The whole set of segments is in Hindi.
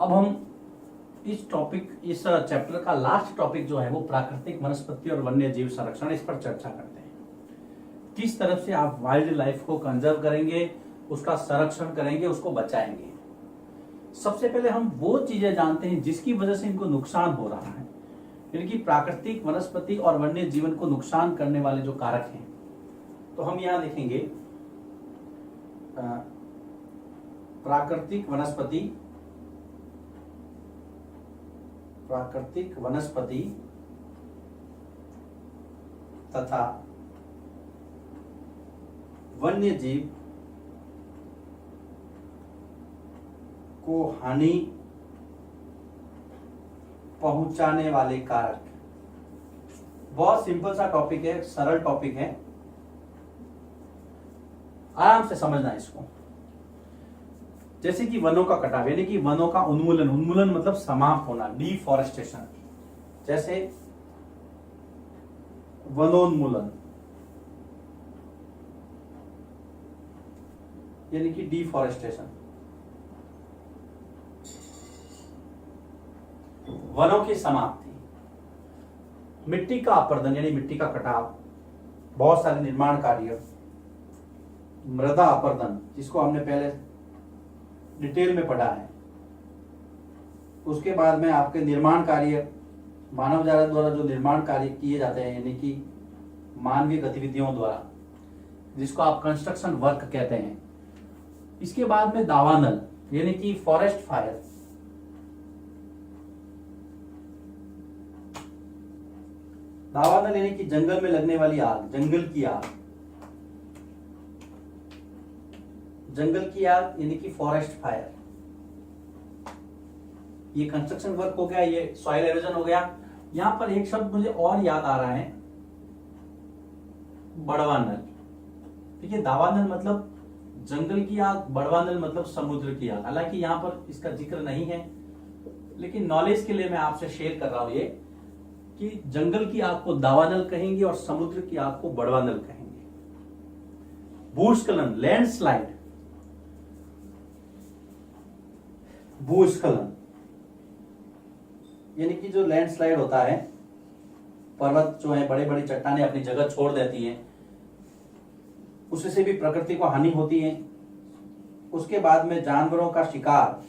अब हम इस चैप्टर का लास्ट टॉपिक जो है वो प्राकृतिक वनस्पति और वन्य जीव संरक्षण, इस पर चर्चा करते हैं। किस तरफ से आप वाइल्ड लाइफ को कंजर्व करेंगे, उसका संरक्षण करेंगे, उसको बचाएंगे। सबसे पहले हम वो चीजें जानते हैं जिसकी वजह से इनको नुकसान हो रहा है, यानी कि प्राकृतिक वनस्पति और वन्य जीवन को नुकसान करने वाले जो कारक हैं। तो हम यहां लिखेंगे प्राकृतिक वनस्पति तथा वन्य जीव को हानि पहुंचाने वाले कारक। बहुत सिंपल सा टॉपिक है, सरल टॉपिक है, आराम से समझना इसको। जैसे कि वनों का कटाव, यानी कि वनों का उन्मूलन, उन्मूलन मतलब समाप्त होना, डिफॉरेस्टेशन। जैसे वनोन्मूलन यानी कि डिफॉरेस्टेशन, वनों की समाप्ति। मिट्टी का अपरदन यानी मिट्टी का कटाव, बहुत सारे निर्माण कार्य, मृदा अपरदन जिसको हमने पहले डिटेल में पढ़ा है। उसके बाद में आपके निर्माण कार्य, मानव जाति द्वारा जो निर्माण कार्य किए जाते हैं, यानी कि मानवीय गतिविधियों द्वारा, जिसको आप कंस्ट्रक्शन वर्क कहते हैं। इसके बाद में दावानल यानी कि फॉरेस्ट फायर, दावानल यानी कि जंगल में लगने वाली आग, जंगल की आग, जंगल की आग यानी कि फॉरेस्ट फायर। ये कंस्ट्रक्शन वर्क हो गया, ये सॉइल एरोजन हो गया। यहां पर एक शब्द मुझे और याद आ रहा है, बड़वानल। देखिए, दावानल मतलब जंगल की आग, बड़वानल मतलब समुद्र की आग। हालांकि यहां पर इसका जिक्र नहीं है, लेकिन नॉलेज के लिए मैं आपसे शेयर कर रहा हूं ये कि जंगल की आग को दावानल कहेंगे और समुद्र की आग को बड़वानल कहेंगे। भूस्खलन, लैंडस्लाइड, भूस्खलन यानी कि जो लैंडस्लाइड होता है, पर्वत जो है, बड़े बड़ी चट्टानें अपनी जगह छोड़ देती हैं, उससे भी प्रकृति को हानि होती है। उसके बाद में जानवरों का शिकार,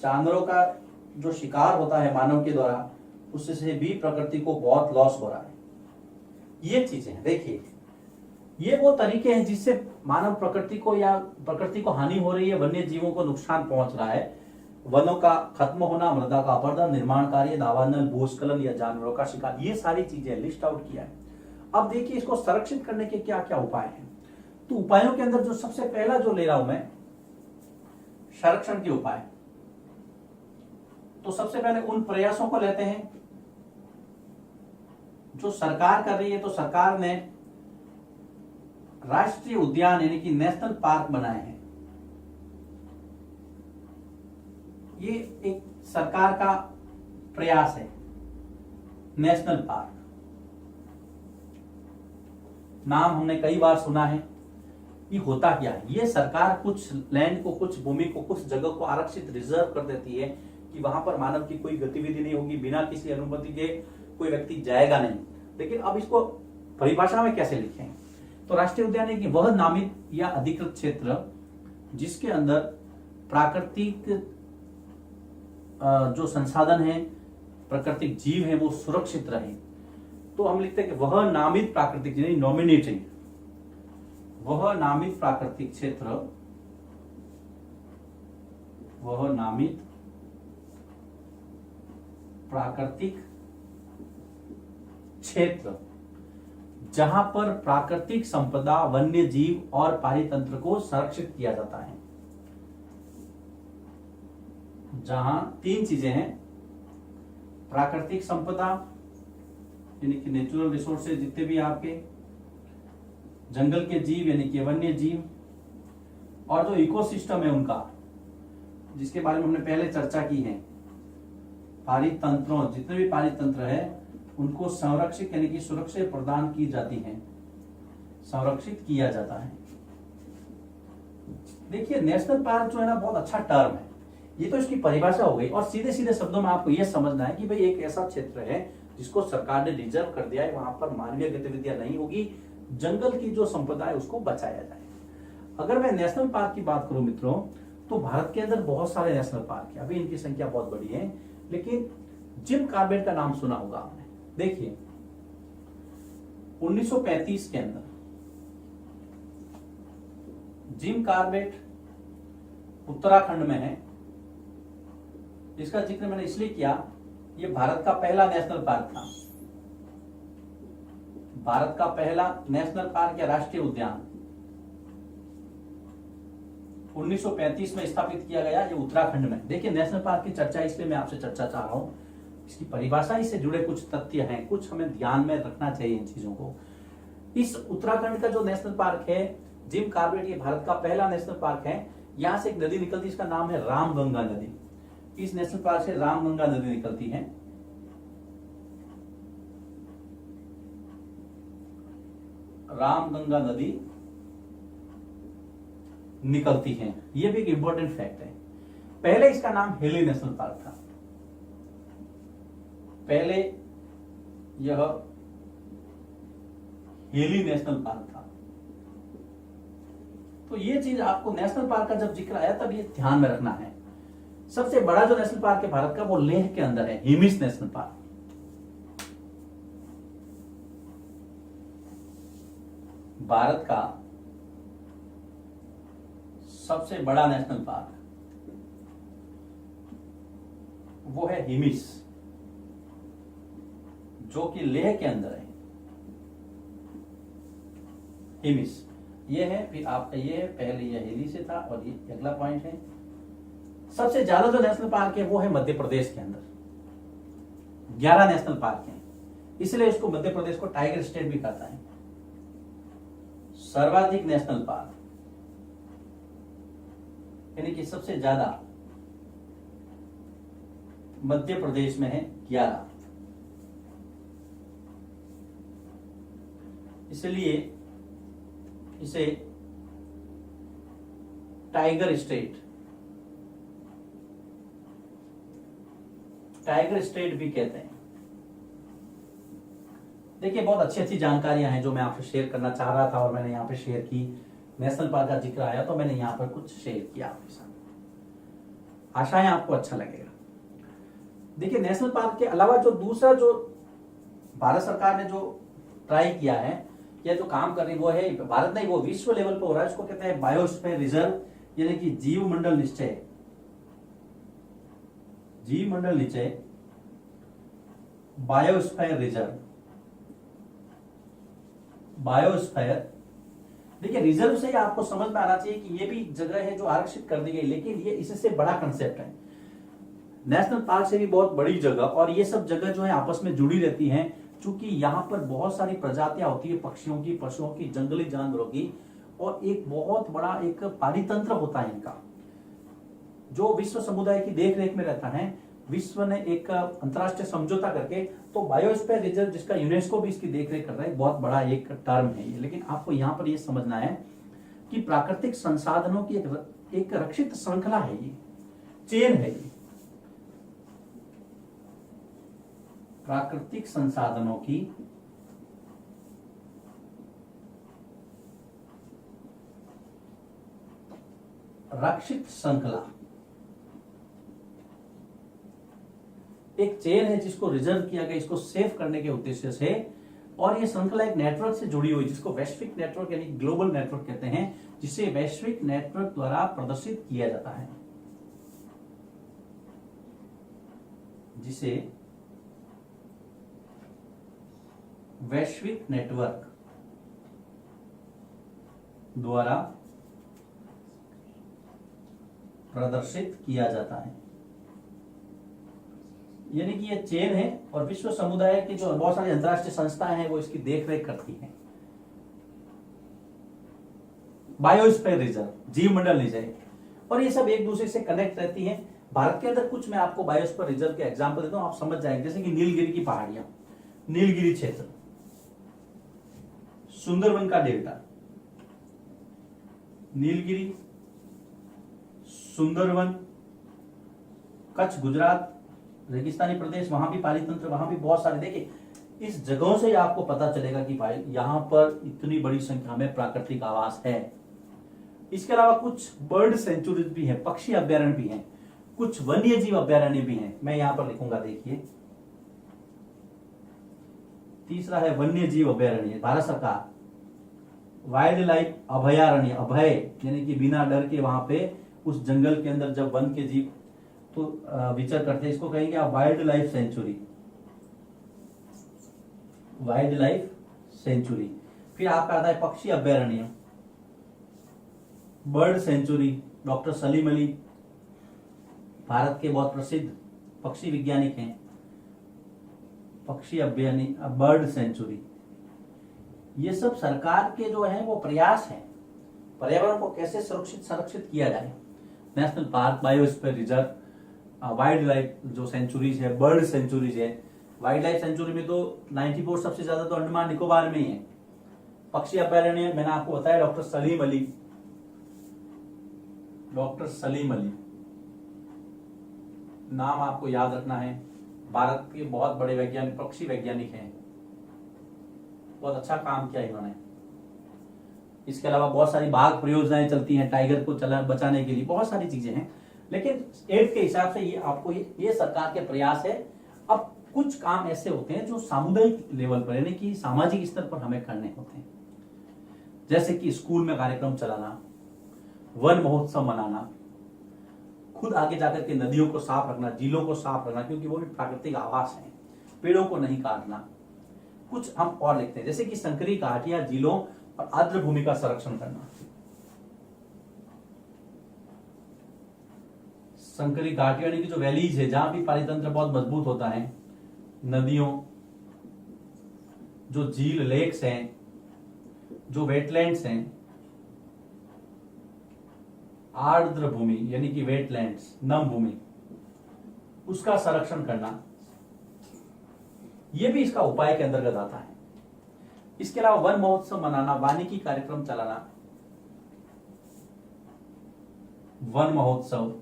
जानवरों का जो शिकार होता है मानव के द्वारा, उससे भी प्रकृति को बहुत लॉस हो रहा है। ये चीजें हैं। देखिए, ये वो तरीके हैं जिससे मानव प्रकृति को या प्रकृति को हानि हो रही है, वन्य जीवों को नुकसान पहुंच रहा है। वनों का खत्म होना, मृदा का अपरदन, निर्माण कार्य, दावानल, भूस्खलन या जानवरों का शिकार, ये सारी चीजें लिस्ट आउट किया है। अब देखिए, इसको संरक्षित करने के क्या क्या उपाय हैं। तो उपायों के अंदर जो सबसे पहला जो ले रहा हूं मैं, संरक्षण के उपाय। तो सबसे पहले उन प्रयासों को लेते हैं जो सरकार कर रही है। तो सरकार ने राष्ट्रीय उद्यान यानी कि नेशनल पार्क बनाए हैं। ये एक सरकार का प्रयास है, नेशनल पार्क। नाम हमने कई बार सुना है। ये होता क्या है? ये सरकार कुछ लैंड को, कुछ भूमि को, कुछ जगह को आरक्षित रिजर्व कर देती है कि वहां पर मानव की कोई गतिविधि नहीं होगी, बिना किसी अनुमति के कोई व्यक्ति जाएगा नहीं। लेकिन अब इसको परिभाषा में कैसे लिखें? तो राष्ट्रीय उद्यान है कि वह नामित या अधिकृत क्षेत्र जिसके अंदर प्राकृतिक जो संसाधन है, प्राकृतिक जीव है, वो सुरक्षित रहे। तो हम लिखते हैं कि वह नामित प्राकृतिक, यानी नॉमिनेटेड, वह नामित प्राकृतिक क्षेत्र, वह नामित प्राकृतिक क्षेत्र जहां पर प्राकृतिक संपदा, वन्य जीव और पारितंत्र को संरक्षित किया जाता है। जहां तीन चीजें हैं, प्राकृतिक संपदा यानी कि नेचुरल रिसोर्सेज जितने भी आपके, जंगल के जीव यानी कि वन्य जीव, और जो इकोसिस्टम है उनका, जिसके बारे में हमने पहले चर्चा की है, पारितंत्रों, जितने भी पारितंत्र है उनको संरक्षित यानी कि सुरक्षा प्रदान की जाती है, संरक्षित किया जाता है। देखिए, नेशनल पार्क जो है ना, बहुत अच्छा टर्म है। ये तो इसकी परिभाषा हो गई। और सीधे सीधे शब्दों में आपको यह समझना है कि भाई एक ऐसा क्षेत्र है जिसको सरकार ने रिजर्व कर दिया है, वहां पर मानवीय गतिविधियां नहीं होगी, जंगल की जो संपदा है उसको बचाया जाए। अगर मैं नेशनल पार्क की बात करूं मित्रों, तो भारत के अंदर बहुत सारे नेशनल पार्क है, अभी इनकी संख्या बहुत बड़ी है, लेकिन जिम कॉर्बेट का नाम सुना होगा आपने। देखिए 1935 के अंदर जिम कॉर्बेट उत्तराखंड में है। इसका जिक्र मैंने इसलिए किया, यह भारत का पहला नेशनल पार्क था, भारत का पहला नेशनल पार्क या राष्ट्रीय उद्यान 1935 में स्थापित किया गया, ये उत्तराखंड में। देखिए नेशनल पार्क की चर्चा इसलिए मैं आपसे चर्चा चाह रहा हूं, इसकी परिभाषा से जुड़े कुछ तथ्य हैं, कुछ हमें ध्यान में रखना चाहिए इन चीजों को। इस उत्तराखंड का जो नेशनल पार्क है जिम कॉर्बेट, ये भारत का पहला नेशनल पार्क है। यहां से एक नदी निकलती है, इसका नाम है रामगंगा नदी। इस नेशनल पार्क से रामगंगा नदी निकलती है। रामगंगा नदी निकलती है, यह भी एक इंपॉर्टेंट फैक्ट है। पहले इसका नाम हेली नेशनल पार्क था, पहले यह हेली नेशनल पार्क था। तो ये चीज आपको नेशनल पार्क का जब जिक्र आया तब ये ध्यान में रखना है। सबसे बड़ा जो नेशनल पार्क है भारत का वो लेह के अंदर है, हिमिस नेशनल पार्क। भारत का सबसे बड़ा नेशनल पार्क वो है हिमिस, जो कि लेह के अंदर है। हिमिस ये है, फिर आपका ये है, पहले ये हिली से था और ये अगला पॉइंट है। सबसे ज्यादा जो नेशनल पार्क है वो है मध्य प्रदेश के अंदर, 11 नेशनल पार्क हैं, इसलिए इसको मध्य प्रदेश को टाइगर स्टेट भी कहता है। सर्वाधिक नेशनल पार्क यानी कि सबसे ज्यादा मध्य प्रदेश में है 11, इसलिए इसे टाइगर स्टेट भी कहते हैं। देखिए बहुत अच्छी अच्छी जानकारियां हैं जो मैं आपसे शेयर करना चाह रहा था और मैंने यहां पे शेयर की। नेशनल पार्क का जिक्र आया तो मैंने यहां पर कुछ शेयर किया आपके साथ, आशा है आपको अच्छा लगेगा। देखिए नेशनल पार्क के अलावा जो दूसरा जो भारत सरकार ने जो ट्राई किया है या जो काम कर रही वो है, भारत नहीं वो विश्व लेवल पर हो रहा है, उसको कहते हैं बायोस्फीयर रिजर्व यानी कि जीव मंडल निश्चय। जीव मंडल निश्चय बायोस्फीयर रिजर्व, बायोस्फीयर। देखिए रिजर्व से आपको समझ में आना चाहिए कि ये भी जगह है जो आरक्षित कर दी गई, लेकिन ये इससे बड़ा कंसेप्ट है। नेशनल पार्क से भी बहुत बड़ी जगह, और ये सब जगह जो है आपस में जुड़ी रहती हैं, क्योंकि यहाँ पर बहुत सारी प्रजातियां होती है, पक्षियों की, पशुओं की, जंगली जानवरों की, और एक बहुत बड़ा एक पारितंत्र होता है इनका जो विश्व समुदाय की देख रेख में रहता है। विश्व ने एक अंतरराष्ट्रीय समझौता करके, तो बायोस्फीयर रिजर्व जिसका यूनेस्को भी इसकी देख रेख कर रहा है, बहुत बड़ा एक टर्म है ये। लेकिन आपको यहाँ पर ये समझना है कि प्राकृतिक संसाधनों की एक रक्षित श्रृंखला है, ये चेन है। ये प्राकृतिक संसाधनों की रक्षित श्रृंखला एक चेन है जिसको रिजर्व किया गया, इसको सेव करने के उद्देश्य से। और ये श्रृंखला एक नेटवर्क से जुड़ी हुई जिसको वैश्विक नेटवर्क यानी ग्लोबल नेटवर्क कहते हैं, जिसे वैश्विक नेटवर्क द्वारा प्रदर्शित किया जाता है, जिसे वैश्विक नेटवर्क द्वारा प्रदर्शित किया जाता है। यानी कि ये चेन है और विश्व समुदाय की जो बहुत सारी अंतरराष्ट्रीय संस्थाएं हैं वो इसकी देखरेख करती हैं। बायोस्फीयर रिजर्व, जीव मंडल निश्चय, और ये सब एक दूसरे से कनेक्ट रहती हैं। भारत के अंदर कुछ मैं आपको बायोस्फीयर रिजर्व के एग्जांपल देता हूं, आप समझ जाएंगे। जैसे कि नीलगिरी की पहाड़ियां, नीलगिरी क्षेत्र, सुंदरवन का डेल्टा, नीलगिरी, सुंदरवन, कच्छ, गुजरात, रेगिस्तानी प्रदेश, वहां भी पाली तंत्र, वहां भी बहुत सारे। देखिए इस जगहों से आपको पता चलेगा कि भाई यहाँ पर इतनी बड़ी संख्या में प्राकृतिक आवास है। इसके अलावा कुछ बर्ड सेंचुरीज भी हैं, पक्षी अभ्यारण्य भी हैं, कुछ वन्य जीव अभ्यारण्य भी हैं। मैं यहां पर लिखूंगा, देखिए तीसरा है वन्य जीव अभ्यारण्य, भारत सरकार वाइल्ड लाइफ अभयारण्य, अभय यानी कि बिना डर के वहां पे उस जंगल के अंदर जब वन के जीव तो विचर करते हैं, इसको कहेंगे आप wild life sanctuary, wild life sanctuary. फिर आपका आता है पक्षी अभ्यारण्य, bird sanctuary, doctor Salim Ali Bharat के बहुत प्रसिद्ध पक्षी वैज्ञानिक हैं। पक्षी अभ्यारण्य, बर्ड सेंचुरी, ये सब सरकार के जो है वो प्रयास हैं पर्यावरण को कैसे सुरक्षित संरक्षित किया जाए। National park, biosphere reserve, wild life जो सेंचुरीज है, बर्ड सेंचुरीज है। वाइल्ड लाइफ सेंचुरी में तो 94 सबसे ज्यादा तो अंडमान निकोबार में ही है। पक्षी अभ्यारण्य मैंने आपको बताया डॉक्टर सलीम अली, डॉक्टर सलीम अली नाम आपको याद रखना है। भारत के बहुत बड़े वैज्ञानिक, पक्षी वैज्ञानिक हैं, बहुत अच्छा काम किया इन्होंने। इसके अलावा बहुत सारी बाघ परियोजनाएं चलती हैं टाइगर को बचाने के लिए, बहुत सारी चीजें हैं। लेकिन एड के हिसाब से ये आपको ये सरकार के प्रयास है। अब कुछ काम ऐसे होते हैं जो सामुदायिक लेवल पर यानी कि सामाजिक स्तर पर हमें करने होते हैं, जैसे कि स्कूल में कार्यक्रम चलाना, वन महोत्सव मनाना, खुद आगे जाकर के नदियों को साफ रखना, झीलों को साफ रखना, क्योंकि वो भी प्राकृतिक आवास हैं, पेड़ों को नहीं काटना। कुछ हम और लिखते हैं जैसे कि संकरी घाटियां, झीलों और आर्द्र भूमि का संरक्षण करना। संकरी घाटियां यानी कि जो वैलीज है जहां भी पारितंत्र बहुत मजबूत होता है, नदियों, जो झील, लेक्स हैं, जो वेटलैंड्स हैं, आर्द्र भूमि यानी कि वेटलैंड्स, नम भूमि, उसका संरक्षण करना, यह भी इसका उपाय के अंतर्गत आता है। इसके अलावा वन महोत्सव मनाना, वानिकी कार्यक्रम चलाना, वन महोत्सव,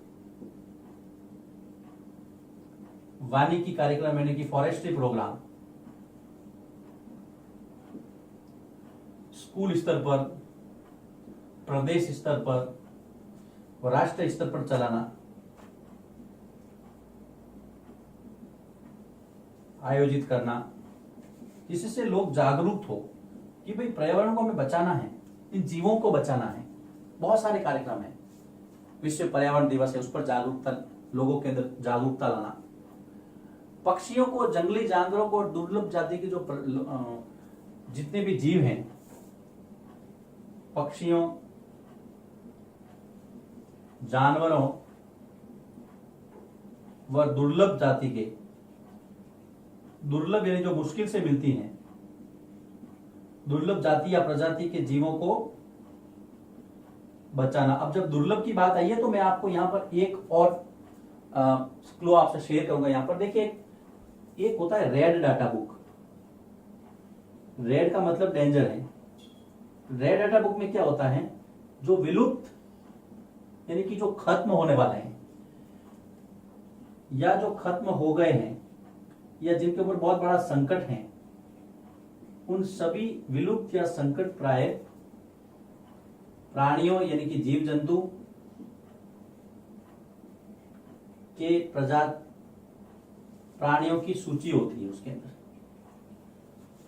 वानिकी कार्यक्रम यानी कि फॉरेस्ट्री प्रोग्राम, स्कूल स्तर पर, प्रदेश स्तर पर और राष्ट्रीय स्तर पर चलाना, आयोजित करना, जिससे लोग जागरूक हो कि भाई पर्यावरण को हमें बचाना है, इन जीवों को बचाना है। बहुत सारे कार्यक्रम हैं, विश्व पर्यावरण दिवस है, उस पर जागरूकता, लोगों के अंदर जागरूकता लाना। पक्षियों को, जंगली जानवरों को, दुर्लभ जाति के जो जितने भी जीव हैं, पक्षियों, जानवरों व दुर्लभ जाति के, दुर्लभ यानी जो मुश्किल से मिलती हैं, दुर्लभ जाति या प्रजाति के जीवों को बचाना। अब जब दुर्लभ की बात आई है तो मैं आपको यहां पर एक और क्लू आपसे शेयर करूंगा। यहां पर देखिए, एक होता है रेड डाटा बुक। रेड का मतलब डेंजर है। रेड डाटा बुक में क्या होता है, जो विलुप्त यानी कि जो खत्म होने वाले हैं या जो खत्म हो गए हैं या जिनके ऊपर बहुत बड़ा संकट है, उन सभी विलुप्त या संकट प्राय प्राणियों यानी कि जीव जंतु के प्राणियों की सूची होती है। उसके अंदर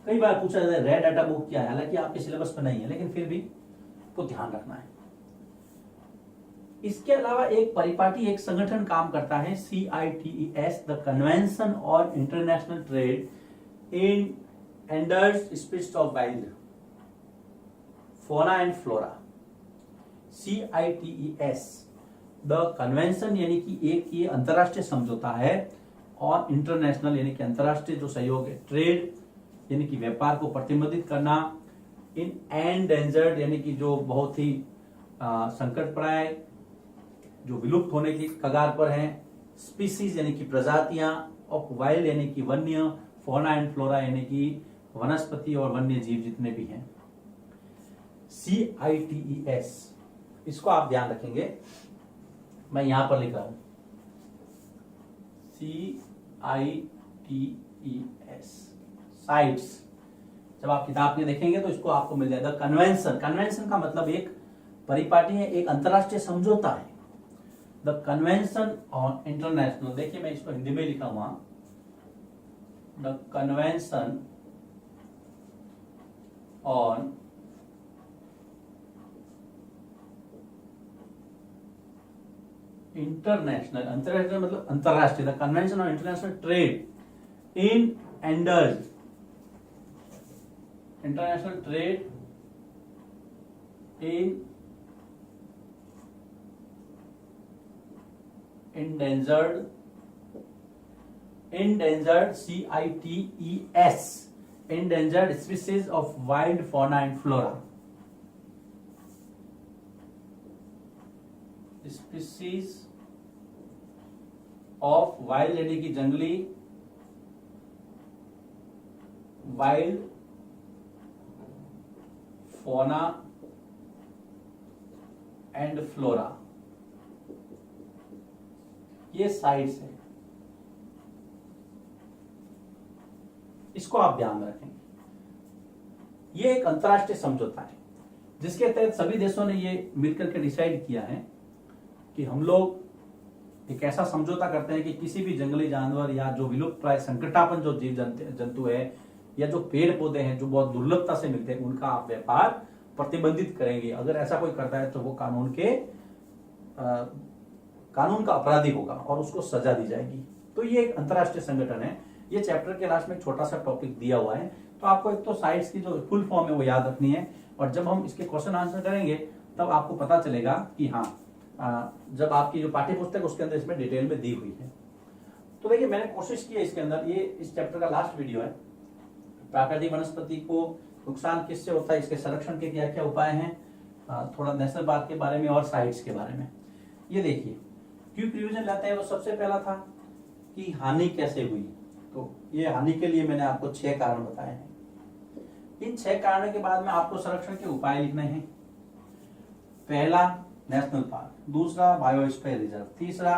कई बार पूछा जाता है रेड डाटा बुक क्या है, हालांकि आपके सिलेबस में नहीं है, लेकिन फिर भी को ध्यान रखना है। इसके अलावा एक परिपाटी, एक संगठन काम करता है, CITES, the convention on international trade in endangered species of wild fauna and flora. CITES, the convention यानी कि एक ये अंतरराष्ट्रीय समझौता है, और इंटरनेशनल यानी कि अंतरराष्ट्रीय जो सहयोग है, ट्रेड यानी कि व्यापार को प्रतिबंधित करना, इन एंडेंजर्ड यानी कि जो बहुत ही संकट प्राय, जो विलुप्त होने की कगार पर हैं, स्पीसीज यानी कि प्रजातियां, ऑफ वाइल्ड यानी कि वन्य, फौना एंड फ्लोरा यानी कि वनस्पति और वन्य जीव जितने भी हैं। CITES, इसको आप ध्यान रखेंगे, मैं यहां पर लिख रहा हूं। CITES, sites. जब आप किताब में देखेंगे तो इसको आपको मिल जाएगा कन्वेंशन। कन्वेंशन का मतलब एक परिपाटी है, एक अंतरराष्ट्रीय समझौता है। द कन्वेंशन ऑन इंटरनेशनल, देखिए मैं इसको हिंदी में लिखा हुआ, द कन्वेंशन ऑन इंटरनेशनल, अंतरराष्ट्रीय मतलब अंतरराष्ट्रीय, the convention on international trade in endangered, international trade in endangered CITES, endangered species of wild fauna and flora, species of wild यानी कि जंगली, wild fauna and flora, ये साइट्स है। इसको आप ध्यान में रखेंगे। ये एक अंतरराष्ट्रीय समझौता है जिसके तहत सभी देशों ने ये मिलकर के डिसाइड किया है कि हम लोग एक ऐसा समझौता करते हैं कि किसी भी जंगली जानवर या जो विलुप्त प्राय संकटापन्न जो जीव जंतु है या जो पेड़ पौधे हैं जो बहुत दुर्लभता से मिलते हैं, उनका आप व्यापार प्रतिबंधित करेंगे। अगर ऐसा कोई करता है तो वो कानून का अपराधी होगा और उसको सजा दी जाएगी। तो ये एक अंतरराष्ट्रीय संगठन है। ये चैप्टर के लास्ट में एक छोटा सा टॉपिक दिया हुआ है, तो आपको एक तो साइट्स की जो फुल फॉर्म है वो याद रखनी है, और जब हम इसके क्वेश्चन आंसर करेंगे तब आपको पता चलेगा कि हाँ, जब आपकी जो पाठ्य पुस्तक उसके अंदर इसमें डिटेल में दी हुई है। तो देखिए मैंने कोशिश की है इसके अंदर, ये इस चैप्टर का लास्ट वीडियो है, प्राकृतिक वनस्पति को नुकसान किससे होता है, इसके संरक्षण के क्या क्या उपाय हैं, थोड़ा नेशनल पार्क के बारे में और साइट्स के बारे में। ये देखिए क्विक रिवीजन लाते हैं। वो सबसे पहला था कि हानि कैसे हुई। तो ये हानि के लिए मैंने आपको 6 कारण बताए हैं। इन 6 कारणों के बाद में आपको संरक्षण के उपाय लिखने हैं। पहला नेशनल पार्क, दूसरा बायोस्फीयर रिजर्व, तीसरा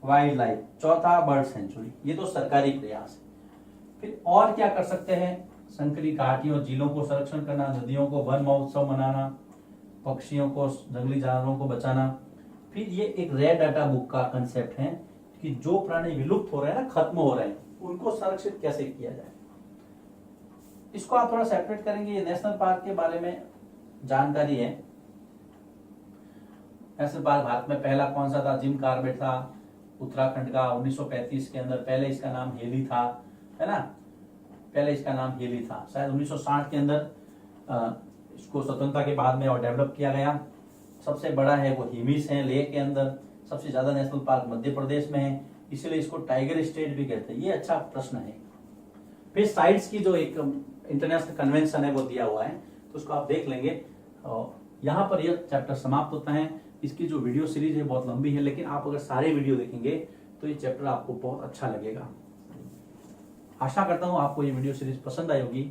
वाइल्ड लाइफ, चौथा बर्ड सेंचुरी। ये तो सरकारी प्रयास है। फिर और क्या कर सकते हैं, संकरी घाटियों झीलों को संरक्षण करना, नदियों को वन महोत्सव मनाना, पक्षियों को जंगली जानवरों को बचाना। फिर ये एक रेयर डाटा बुक का कंसेप्ट है कि जो प्राणी विलुप्त हो रहे हैं ना, खत्म हो रहे हैं, उनको संरक्षित कैसे किया जाए। इसको आप थोड़ा सेपरेट करेंगे। ये नेशनल पार्क के बारे में जानकारी है। नेशनल पार्क भारत में पहला कौन सा था, जिम कॉर्बेट था, उत्तराखंड का 1935 के अंदर। पहले इसका नाम हेली था, है ना, पहले इसका नाम हेली था। शायद 1960 के अंदर इसको स्वतंत्रता के बाद में और डेवलप किया गया। सबसे बड़ा है वो हिमिस है, लेह के अंदर। सबसे ज्यादा नेशनल पार्क मध्य प्रदेश में है, इसलिए इसको टाइगर स्टेट भी कहते हैं। ये अच्छा प्रश्न है। फिर साइट्स की जो एक इंटरनेशनल कन्वेंशन है वो दिया हुआ है, तो उसको आप देख लेंगे। और यहाँ पर यह चैप्टर समाप्त होता है। इसकी जो वीडियो सीरीज है बहुत लंबी है, लेकिन आप अगर सारे वीडियो देखेंगे तो ये चैप्टर आपको बहुत अच्छा लगेगा। आशा करता हूँ आपको ये वीडियो सीरीज पसंद आई होगी।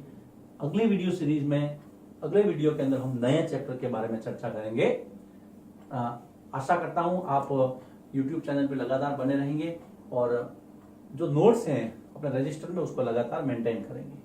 अगली वीडियो सीरीज में, अगले वीडियो के अंदर हम नए चैप्टर के बारे में चर्चा करेंगे। आशा करता हूँ आप YouTube चैनल पे लगातार बने रहेंगे और जो नोट्स हैं अपने रजिस्टर में उसको लगातार मेंटेन करेंगे।